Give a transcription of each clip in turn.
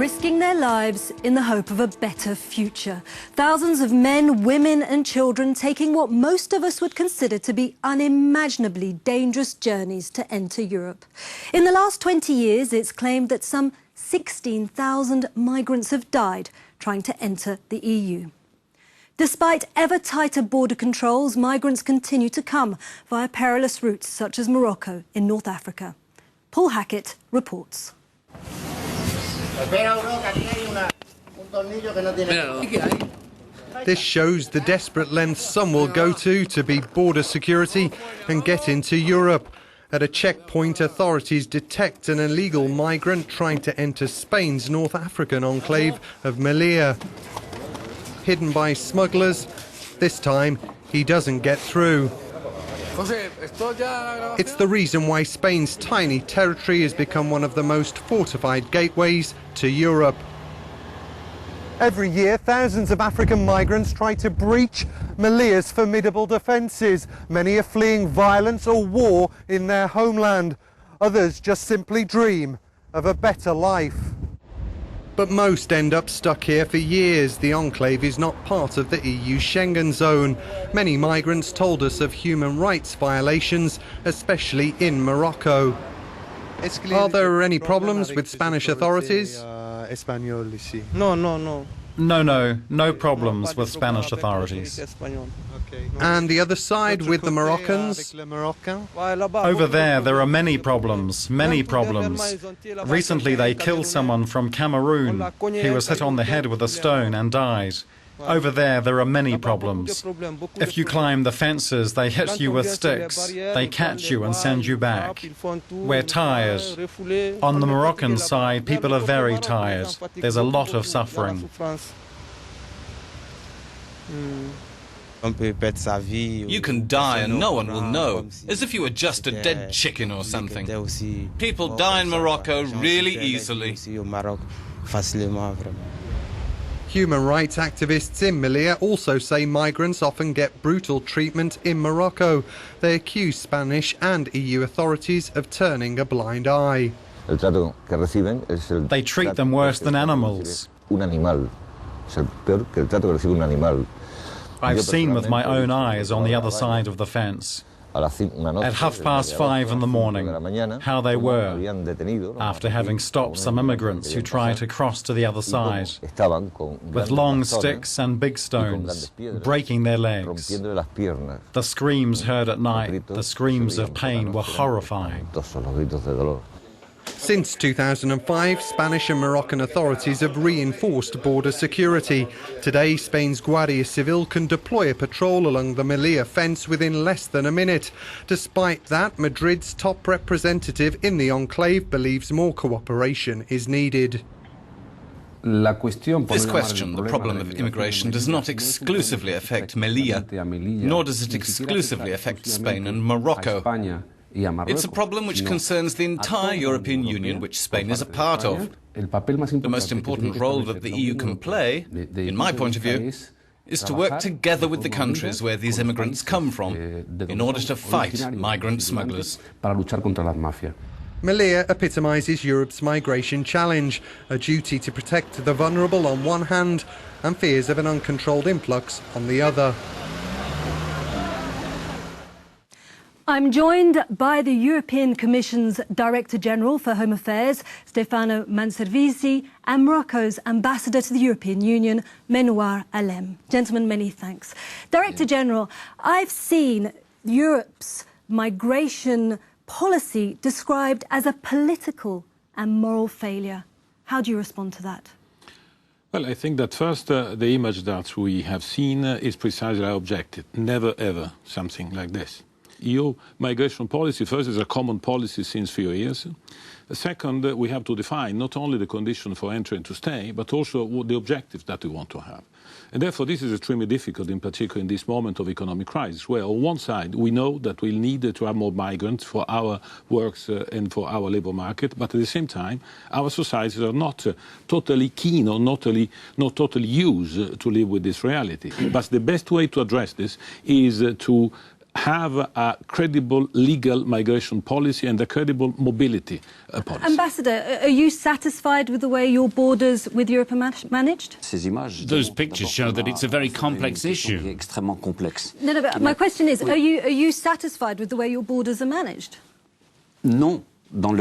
risking their lives in the hope of a better future. Thousands of men, women and children taking what most of us would consider to be unimaginably dangerous journeys to enter Europe. In the last 20 years, it's claimed that some 16,000 migrants have died trying to enter the EU. Despite ever tighter border controls, migrants continue to come via perilous routes such as Morocco in North Africa. Paul Hackett reports. This shows the desperate lengths some will go to beat border security and get into Europe. At a checkpoint, authorities detect an illegal migrant trying to enter Spain's North African enclave of Melilla. Hidden by smugglers, this time he doesn't get through. It's the reason why Spain's tiny territory has become one of the most fortified gateways to Europe. Every year, thousands of African migrants try to breach Melilla's formidable defences. Many are fleeing violence or war in their homeland. Others just simply dream of a better life. But most end up stuck here for years. The enclave is not part of the EU Schengen zone. Many migrants told us of human rights violations, especially in Morocco. Are there any problems with Spanish authorities? No problems with Spanish authorities. And the other side with the Moroccans? Over there are many problems. Recently they killed someone from Cameroon. He was hit on the head with a stone and died. Over there are many problems. If you climb the fences, they hit you with sticks. They catch you and send you back. We're tired. On the Moroccan side, people are very tired. There's a lot of suffering. You can die and no one will know, as if you were just a dead chicken or something. People die in Morocco really easily. Human rights activists in Melilla also say migrants often get brutal treatment in Morocco. They accuse Spanish and EU authorities of turning a blind eye. They treat them worse than animals. I've seen with my own eyes on the other side of the fence. At 5:30 in the morning, how they were, after having stopped some immigrants who tried to cross to the other side, with long sticks and big stones, breaking their legs. The screams heard at night, the screams of pain were horrifying. Since 2005, Spanish and Moroccan authorities have reinforced border security. Today, Spain's Guardia Civil can deploy a patrol along the Melilla fence within less than a minute. Despite that, Madrid's top representative in the enclave believes more cooperation is needed. This question, the problem of immigration, does not exclusively affect Melilla, nor does it exclusively affect Spain and Morocco. It's a problem which concerns the entire European Union, which Spain is a part of. The most important role that the EU can play, in my point of view, is to work together with the countries where these immigrants come from in order to fight migrant smugglers. Melilla epitomises Europe's migration challenge, a duty to protect the vulnerable on one hand and fears of an uncontrolled influx on the other. I'm joined by the European Commission's Director General for Home Affairs, Stefano Manservisi, and Morocco's Ambassador to the European Union, Menouar Alem. Gentlemen, many thanks. Director General, I've seen Europe's migration policy described as a political and moral failure. How do you respond to that? Well, I think that first, the image that we have seen is precisely our objective. Never, ever something like this. EU migration policy, first, is a common policy since a few years. Second, we have to define not only the condition for entry and to stay, but also the objectives that we want to have. And therefore, this is extremely difficult, in particular in this moment of economic crisis, where on one side we know that we'll need to have more migrants for our works and for our labour market, but at the same time, our societies are not totally keen or not totally used to live with this reality. But the best way to address this is to have a credible legal migration policy and a credible mobility policy. Ambassador, are you satisfied with the way your borders with Europe are managed? Those pictures show that it's a very complex issue. No, but my question is, are you satisfied with the way your borders are managed? No, not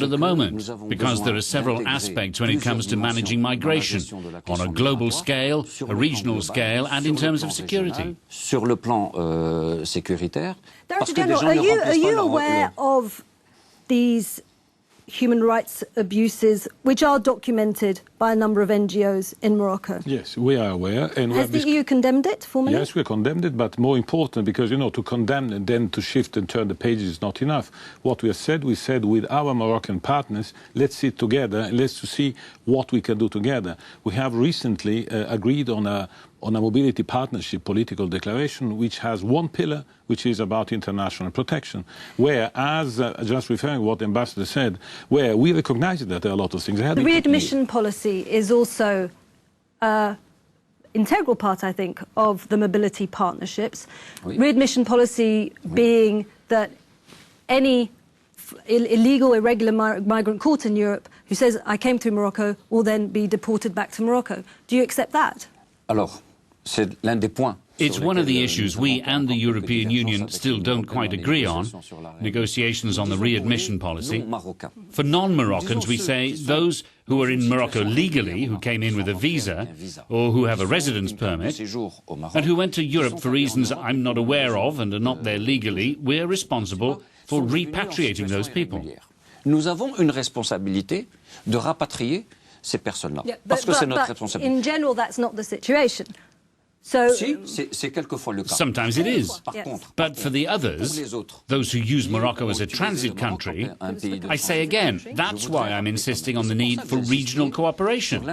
at the moment, because there are several aspects when it comes to managing migration, on a global scale, a regional scale, and in terms of security. Director General, are you aware of these human rights abuses which are documented by a number of NGOs in Morocco? Yes, we are aware. And has the EU condemned it formally? Yes, we condemned it, but more important, because, you know, to condemn and then to shift and turn the pages is not enough. What we said with our Moroccan partners, let's sit together and let's see what we can do together. We have recently agreed on a mobility partnership political declaration, which has one pillar, which is about international protection, where, as just referring what the ambassador said, where we recognize that there are a lot of things. The readmission policy is also an integral part, I think, of the mobility partnerships. Oui. Readmission policy being that any illegal, irregular migrant caught in Europe who says, I came through Morocco, will then be deported back to Morocco. Do you accept that? It's one of the issues we and the European Union still don't quite agree on, negotiations on the readmission policy. For non-Moroccans, we say those who are in Morocco legally, who came in with a visa, or who have a residence permit, and who went to Europe for reasons I'm not aware of and are not there legally, we're responsible for repatriating those people. Nous avons une responsabilité de rapatrier ces personnes-là. Parce que c'est notre responsabilité. In general, that's not the situation. So, sometimes it is. But for the others, those who use Morocco as a transit country, I say again, that's why I'm insisting on the need for regional cooperation.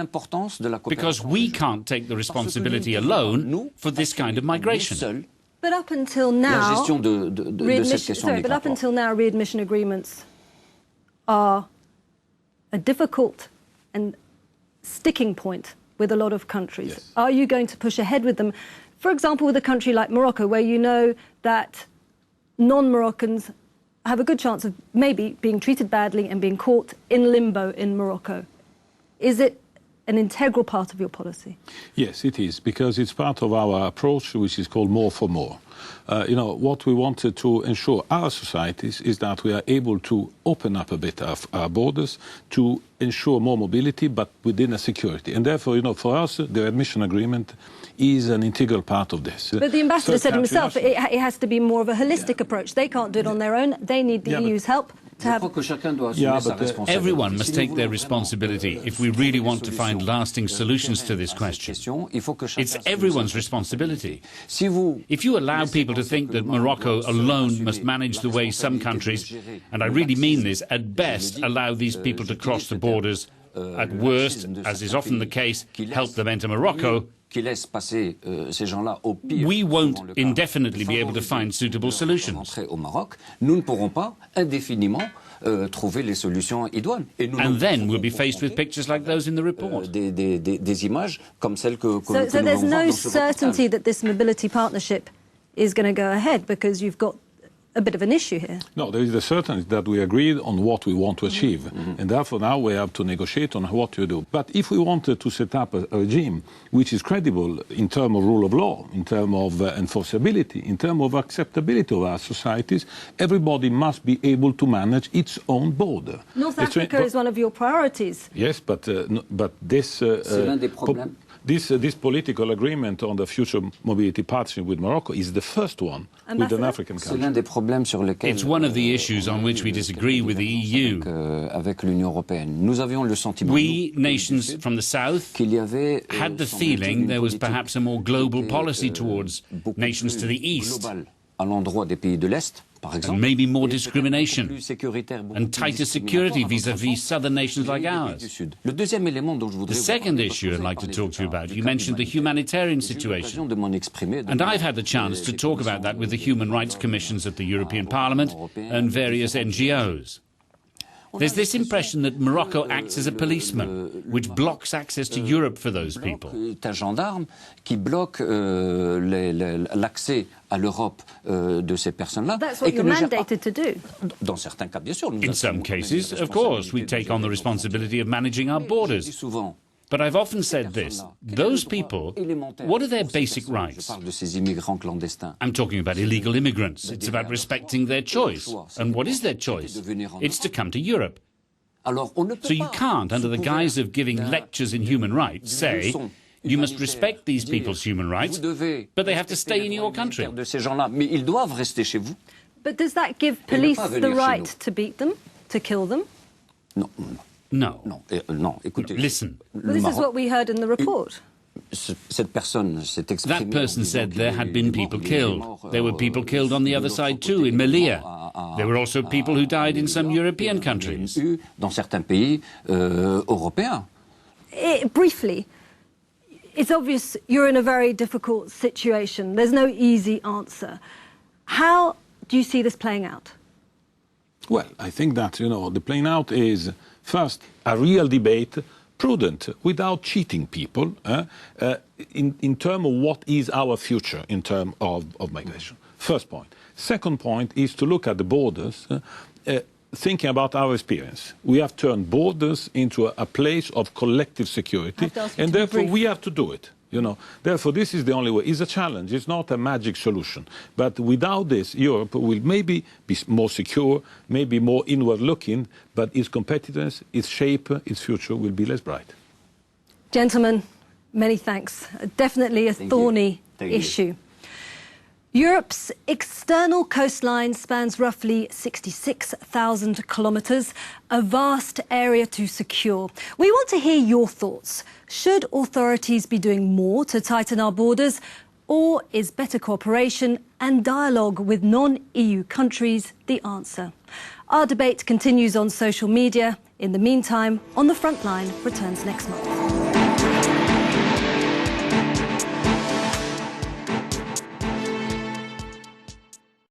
Because we can't take the responsibility alone for this kind of migration. But up until now, readmission agreements are a difficult and sticking point with a lot of countries. Yes. Are you going to push ahead with them? For example, with a country like Morocco, where you know that non-Moroccans have a good chance of maybe being treated badly and being caught in limbo in Morocco. Is it an integral part of your policy? Yes, it is, because it's part of our approach, which is called more for more. You know, what we wanted to ensure our societies is that we are able to open up a bit of our borders to ensure more mobility, but within a security. And therefore, you know, for us, the admission agreement is an integral part of this. But the ambassador said himself it has to be more of a holistic approach. They can't do it on their own. They need the EU's help. Everyone must take their responsibility if we really want to find lasting solutions to this question. It's everyone's responsibility. If you allow people to think that Morocco alone must manage the way some countries, and I really mean this, at best allow these people to cross the borders, at worst, as is often the case, help them enter Morocco, we won't indefinitely be able to find suitable solutions. And then we'll be faced with pictures like those in the report. So there's no certainty that this mobility partnership is going to go ahead because you've got a bit of an issue here. No, there is a certainty that we agreed on what we want to achieve. And therefore now we have to negotiate on what to do. But if we wanted to set up a regime which is credible in terms of rule of law, in terms of enforceability, in terms of acceptability of our societies, everybody must be able to manage its own border. North Africa is one of your priorities. Yes, but this... This political agreement on the future mobility partnership with Morocco is the first one with an African country. It's one of the issues on which we disagree with the EU. We, nations from the south, had the feeling there was perhaps a more global policy towards nations to the east. And maybe more discrimination and tighter security vis-à-vis southern nations like ours. The second issue I'd like to talk to you about, you mentioned the humanitarian situation. And I've had the chance to talk about that with the human rights commissions at the European Parliament and various NGOs. There's this impression that Morocco acts as a policeman, which blocks access to Europe for those people. Un gendarme qui bloque l'accès à l'Europe de ces personnes-là. That's what you're mandated to do. Dans certains cas, bien sûr. In some cases, of course, we take on the responsibility of managing our borders. But I've often said this, those people, what are their basic rights? I'm talking about illegal immigrants. It's about respecting their choice. And what is their choice? It's to come to Europe. So you can't, under the guise of giving lectures in human rights, say, you must respect these people's human rights, but they have to stay in your country. But does that give police the right to beat them, to kill them? No. Listen. Well, this is what we heard in the report. That person said there had been people killed. There were people killed on the other side too, in Melilla. There were also people who died in some European countries. Dans certains pays européens. Briefly, it's obvious you're in a very difficult situation. There's no easy answer. How do you see this playing out? Well, I think that, the playing out is, first, a real debate, prudent, without cheating people, in terms of what is our future in terms of migration. First point. Second point is to look at the borders, thinking about our experience. We have turned borders into a place of collective security, and therefore we have to do it. Therefore, this is the only way. It's a challenge. It's not a magic solution. But without this, Europe will maybe be more secure, maybe more inward-looking, but its competitiveness, its shape, its future will be less bright. Gentlemen, many thanks. Definitely a thorny issue. Europe's external coastline spans roughly 66,000 kilometres, a vast area to secure. We want to hear your thoughts. Should authorities be doing more to tighten our borders, or is better cooperation and dialogue with non-EU countries the answer? Our debate continues on social media. In the meantime, On the Frontline returns next month.